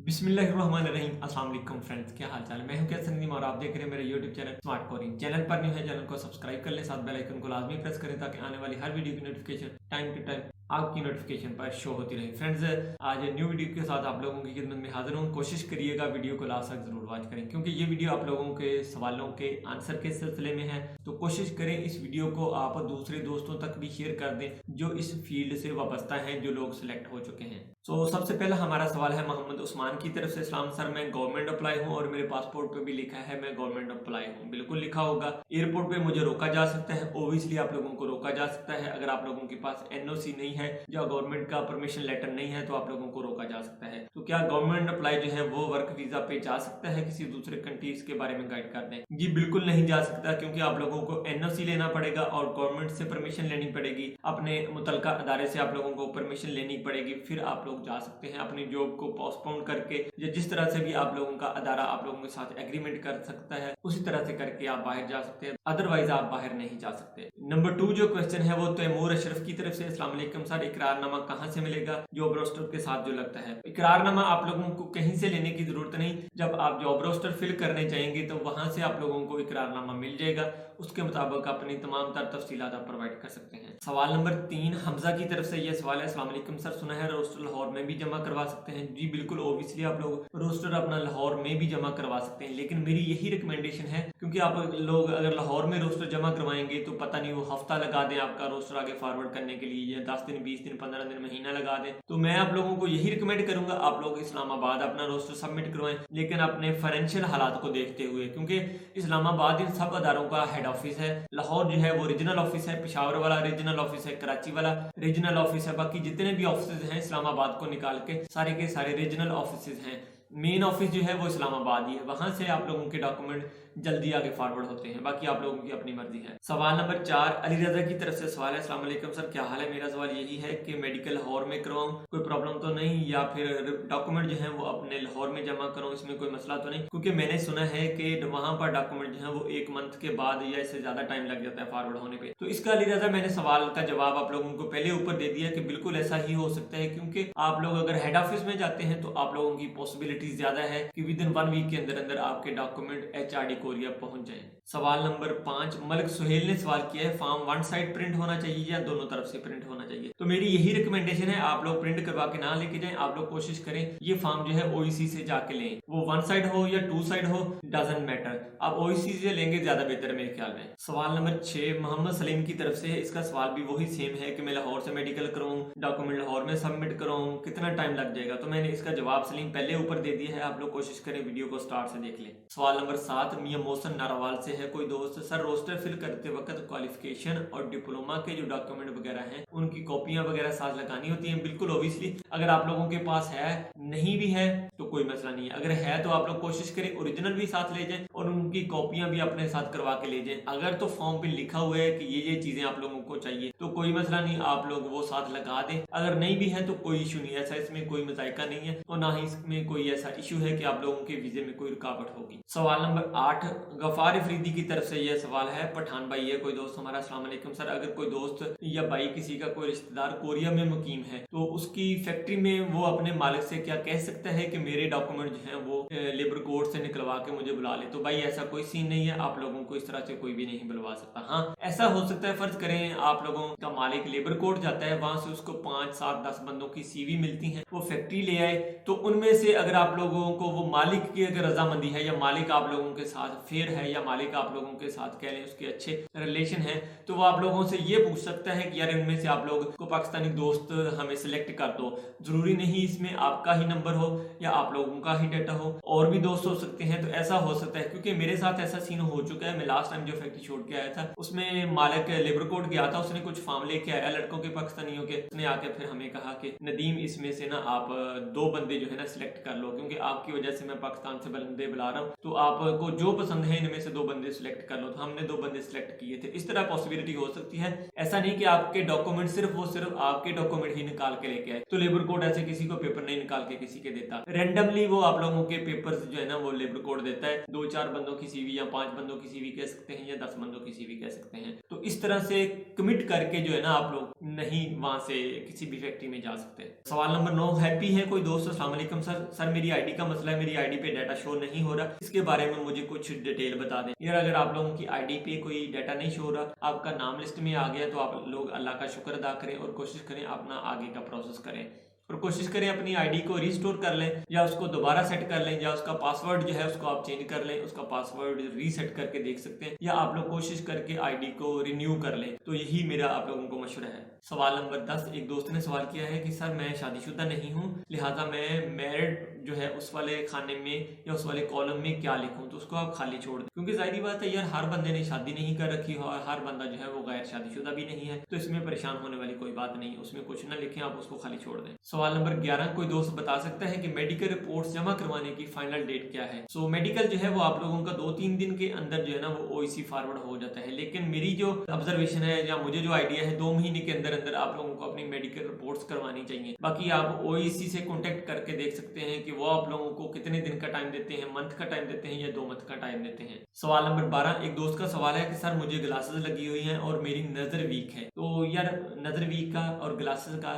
बिस्मिल्लाहिर्रहमानिर्रहीम। अस्सलाम वालेकुम फ्रेंड्स, क्या हाल चाल है। मैं हूं कैसर नदीम और आप देख रहे हैं मेरा YouTube channel smart Koring. Channel पर न्यू है, चैनल को सब्सक्राइब कर लें, साथ बेल आइकन को लाजमी प्रेस करें ताकि आने वाली हर वीडियो की नोटिफिकेशन टाइम टू टाइम आपकी नोटिफिकेशन पर शो होती रहे। फ्रेंड्स, आज न्यू वीडियो के साथ आप लोगों की खिदमत में हाजिर हूँ। कोशिश करिएगा वीडियो को लास्ट तक जरूर वॉच करें क्योंकि ये वीडियो आप लोगों के सवालों के आंसर के सिलसिले में है। तो कोशिश करें इस वीडियो को आप दूसरे दोस्तों तक भी शेयर कर दें जो इस फील्ड से वाबस्ता हैं, जो लोग सिलेक्ट हो चुके हैं। तो सबसे पहला हमारा सवाल है मोहम्मद उस्मान की तरफ से। इस्लाम सर, मैं गवर्नमेंट अप्लाई हूँ और मेरे पासपोर्ट पे भी लिखा है मैं गवर्नमेंट अप्लाई हूँ। बिल्कुल लिखा होगा। एयरपोर्ट पे मुझे रोका जा सकता है, ओबियसली आप लोगों को रोका जा सकता है। अगर आप लोगों के पास एनओसी नहीं है या गवर्नमेंट का परमिशन लेटर नहीं है तो आप लोगों को रोका जा सकता है। तो क्या गवर्नमेंट अप्लाई जो है वो वर्क वीजा पे जा सकता है? किसी दूसरे कंट्री इसके बारे में गाइड कर दें। जी बिल्कुल नहीं जा सकता क्योंकि आप लोगों को एनओसी लेना पड़ेगा और गवर्नमेंट से परमिशन लेनी पड़ेगी। अपने मुतलका अदारे से आप लोगों को परमिशन लेनी पड़ेगी, फिर आप लोग जा सकते हैं। अपनी जॉब को पोस्टपोन करके या जिस तरह से भी आप लोगों का अदारा आप लोगों के साथ एग्रीमेंट कर सकता है उसी तरह से करके आप बाहर जा सकते हैं, अदरवाइज आप बाहर नहीं जा सकते। नंबर 2 जो क्वेश्चन है वो तैमूर अशरफ की तरफ से। अस्सलाम वालेकुम सर, इकरारनामा कहाँ से मिलेगा? जॉब रोस्टर के साथ जो लगता है। इकरारनामा आप लोगों को कहीं से लेने की जरूरत नहीं। जब आप जॉब रोस्टर फिल करने जाएंगे तो वहां से आप लोगों को इकरारनामा मिल जाएगा, उसके मुताबिक अपनी तमाम तर तफसीलात आप प्रोवाइड कर सकते हैं। सवाल नंबर 3 हमजा की तरफ से ये सवाल है। अस्सलाम वालेकुम सर, सुना है रोस्टर लाहौर में भी जमा करवा सकते हैं? जी बिल्कुल, ओबियसली आप लोग रोस्टर अपना लाहौर में भी जमा करवा सकते हैं, लेकिन मेरी यही रिकमेंडेशन है क्योंकि आप लोग अगर लाहौर में रोस्टर जमा करवाएंगे तो पता नहीं वो हफ्ता लगा दें आपका रोस्टर आगे फॉरवर्ड करने के लिए, या 10 दिन 20 दिन 15 दिन महीना लगा दें। तो मैं आप लोगों को यही रिकमेंड करूंगा आप लोग इस्लामाबाद अपना रोस्टर सबमिट करवाएं, लेकिन अपने फाइनेंशियल हालात को देखते हुए, क्योंकि इस्लामाबाद इन सब अदारों का हेड ऑफिस है। लाहौर जो है वो रीजनल ऑफिस है, पेशावर वाला रीजनल ऑफिस है, कराची वाला रीजनल ऑफिस है, बाकी जितने भी ऑफिस हैं इस्लामाबाद को निकाल के सारे के सारे रीजनल ऑफिस हैं। मेन ऑफिस जो है वो इस्लामाबाद ही है, वहां से आप लोगों के डॉक्यूमेंट जल्दी आगे फॉरवर्ड होते हैं। बाकी आप लोगों की अपनी मर्जी है। सवाल नंबर 4 अली रजा की तरफ से सवाल है। अस्सलाम वालेकुम सर, क्या हाल है? मेरा सवाल यही है कि मेडिकल लाहौर में करवाऊं, कोई प्रॉब्लम तो नहीं, या फिर डॉक्यूमेंट जो है वो अपने लाहौर में जमा कराऊं, इसमें कोई मसला तो नहीं? क्योंकि मैंने सुना है कि वहां पर डॉक्यूमेंट जो है वो 1 मंथ के बाद या इससे ज्यादा टाइम लग जाता है फॉरवर्ड होने पे। तो इसका अली रजा मैंने सवाल का जवाब आप लोगों को पहले ऊपर दे दिया कि बिल्कुल ऐसा ही हो सकता है, क्योंकि आप लोग अगर हेड ऑफिस में जाते हैं तो आप लोगों की पॉसिबिलिटी ज्यादा है कि विद इन 1 वीक के अंदर अंदर आपके डॉक्यूमेंट HRD कोरिया पहुंच जाए। सवाल नंबर 5 मलिक सुहेल ने सवाल किया है, फॉर्म 1 साइड प्रिंट होना चाहिए या दोनों तरफ से प्रिंट होना चाहिए? तो मेरी यही रिकमेंडेशन है, आप लोग प्रिंट करवा के ना लेके जाएं। आप लोग कोशिश करें ये फॉर्म जो है OEC से जाके लें, वो 1 साइड हो या 2 साइड हो, डजंट मैटर, आप OEC से लेंगे ज्यादा बेहतर है मेरे ख्याल में। सवाल नंबर 6 मोहम्मद सलीम की तरफ से है। इसका सवाल भी वही सेम है कि मैं लाहौर से मेडिकल कराऊं, डॉक्यूमेंट लाहौर में सबमिट कराऊं, कितना टाइम लग जाएगा? तो मैंने इसका जवाब सलीम पहले ऊपर दे दिया है, आप लोग कोशिश करें वीडियो को स्टार्ट से देख लें। सवाल नंबर 7 मियां मोहसन नारावाल से है। कोई दोस्त, सर रोस्टर फिल करते वक्त क्वालिफिकेशन और डिप्लोमा के जो डॉक्यूमेंट वगैरह हैं उनकी कॉपियां वगैरह साथ लगानी होती हैं। बिल्कुल ओबियसली अगर आप लोगों के पास है, नहीं भी है तो कोई मसला नहीं है। अगर है तो आप लोग कोशिश करें ओरिजिनल भी साथ ले जाएं और उनकी कॉपियां भी अपने साथ करवा के ले जाएं। अगर तो फॉर्म पे लिखा हुआ है कि ये चीजें आप लोगों को चाहिए तो कोई मसला नहीं, आप लोग वो साथ लगा दें। अगर नहीं भी है तो कोई इशू नहीं, ऐसा इसमें कोई मजायका नहीं है और ना ही इसमें कोई ऐसा इशू है कि आप लोगों के वीजे में कोई रुकावट होगी। सवाल नंबर 8 गफार अफरीदी की तरफ से यह सवाल है। पठान भाई है कोई दोस्त हमारा। अस्सलाम वालेकुम सर, अगर कोई दोस्त या भाई किसी का कोई रिश्तेदार कोरिया में मुकीम है तो उसकी फैक्ट्री में वो अपने मालिक से क्या कह सकता है कि मेरे डॉक्यूमेंट जो है वो लेबर कोर्ट से निकलवा के मुझे बुला ले? तो भाई ऐसा कोई सीन नहीं है, आप लोगों को इस तरह से कोई भी नहीं बुलवा सकता। हाँ ऐसा हो सकता है, फर्ज करें आप लोगों का मालिक लेबर कोर्ट जाता है, वहां से उसको 5 7 10 बंदों की CV मिलती है, वो फैक्ट्री ले आए, तो उनमें से अगर आप लोगों को वो मालिक की अगर रजामंदी है या मालिक आप लोगों के साथ फेयर है या मालिक आप लोगों के साथ कह लें उसके अच्छे रिलेशन है, तो वो आप लोगों से ये पूछ सकता है कि यार इनमें से आप लोग को पाकिस्तानी दोस्त हमें सिलेक्ट कर दो। जरूरी नहीं इसमें आपका ही नंबर हो या आप लोगों का ही डाटा हो, और भी दोस्त हो सकते हैं। तो ऐसा हो सकता है क्योंकि मेरे साथ ऐसा सीन हो चुका है। मैं लास्ट टाइम जो फैक्ट्री छोड़ के आया था उसमें मालिक लेबर कोर्ट गया था, उसने कुछ फॉर्म लेके आया लड़कों के पाकिस्तानियों के, उसने आके फिर हमें कहा कि नदीम इसमें से ना आप 2 बंदे जो है ना सिलेक्ट कर लो, क्योंकि आपकी वजह से मैं पाकिस्तान से बंदे बुला रहा हूँ, तो आपको जो पसंद है, इनमें से 2 बंदे सिलेक्ट कर लो। तो हमने 2 बंदे सिलेक्ट किए थे। इस तरह पॉसिबिलिटी हो सकती है। ऐसा नहीं कि आपके डॉक्यूमेंट सिर्फ आपके डॉक्यूमेंट ही निकाल के लेके आए। तो लेबर कोड ऐसे किसी को पेपर नहीं निकाल के किसी के देता, रेंडमली वो आप लोगों के पेपर्स जो है ना वो लेबर कोड देता है। 2-4 बंदों की सीवी या 5 बंदों की सीवी कह सकते हैं या 10 बंदों की सीवी कह सकते हैं। तो इस तरह से कमिट करके जो है ना आप लोग नहीं वहां से किसी भी फैक्ट्री में जा सकते। सवाल नंबर 9, हैप्पी है कोई दोस्त, अस्सलाम वालेकुम सर मेरी आईडी का मसला है, मेरी आईडी पे डाटा शो नहीं हो रहा, इसके बारे में मुझे कुछ डिटेल बता दें। यार अगर आप लोगों की आईडी पे कोई डाटा नहीं शो हो रहा, आपका नाम लिस्ट में आ गया, तो आप लोग अल्लाह का शुक्र अदा करें और कोशिश करें अपना आगे का प्रोसेस करें और कोशिश करें अपनी आईडी को रिस्टोर कर लें या उसको दोबारा सेट कर लें या उसका पासवर्ड जो है उसको आप चेंज कर लें, उसका पासवर्ड रीसेट करके देख सकते हैं या आप लोग कोशिश करके आईडी को रिन्यू कर लें। तो यही मेरा आप लोगों को मशवरा है। सवाल नंबर 10, एक दोस्त ने सवाल किया है कि सर मैं शादीशुदा नहीं हूँ, लिहाजा मैं मैरिड जो है उस वाले खाने में या उस वाले कॉलम में क्या लिखूं। तो उसको आप खाली छोड़ दें, क्योंकि जाहिर बात है यार हर बंदे ने शादी नहीं कर रखी हो और हर बंदा जो है वो गैर शादीशुदा भी नहीं है, तो इसमें परेशान होने वाली कोई बात नहीं, उसमें कुछ ना लिखें, आप उसको खाली छोड़ दें। सवाल नंबर 11, कोई दोस्त बता सकता है कि मेडिकल रिपोर्ट्स जमा करवाने की फाइनल डेट क्या है। सो मेडिकल जो है वो आप लोगों का 2-3 दिन के अंदर जो है ना वो OEC फॉरवर्ड हो जाता है, लेकिन मेरी जो ऑब्जर्वेशन है या मुझे जो आइडिया है 2 महीने के अंदर अंदर आप लोगों को अपनी मेडिकल रिपोर्ट्स करवानी चाहिए। बाकी आप OEC से कॉन्टेक्ट करके देख सकते हैं कि वो आप लोगों को कितने दिन का टाइम देते हैं, मंथ का टाइम देते हैं या 2 मंथ का टाइम देते हैं। सवाल नंबर 12, एक दोस्त का सवाल है कि सर मुझे ग्लासेस लगी हुई हैं और मेरी नजर वीक है। तो यार नजर वीक का और ग्लासेस का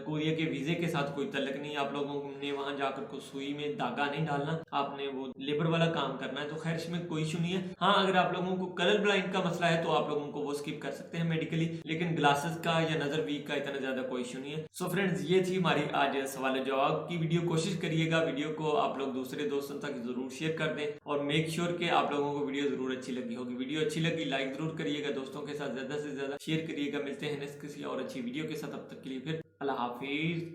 कोरिया के वीजे के साथ कोई तल्लक नहीं। आप लोगों ने वहां जाकर को सुई में धागा नहीं डालना, आपने वो लेबर वाला काम करना है, तो खैर इसमें कोई इशू नहीं है। हाँ अगर आप लोगों को कलर ब्लाइंड का मसला है तो आप लोगों को वो स्किप कर सकते हैं मेडिकली, लेकिन ग्लासेस का या नजर वीक का इतना ज्यादा कोई इशू नहीं है। सो फ्रेंड्स ये थी हमारी आज सवाल जवाब की वीडियो। कोशिश करिएगा वीडियो को आप लोग दूसरे दोस्तों तक जरूर शेयर कर दें और मेक श्योर के आप लोगों को वीडियो जरूर अच्छी लगी होगी। वीडियो अच्छी लगी लाइक जरूर करिएगा, दोस्तों के साथ ज्यादा से ज्यादा शेयर करिएगा। मिलते हैं नेक्स्ट किसी और अच्छी वीडियो के साथ, तब तक के लिए फिर अल्लाह हाफिज।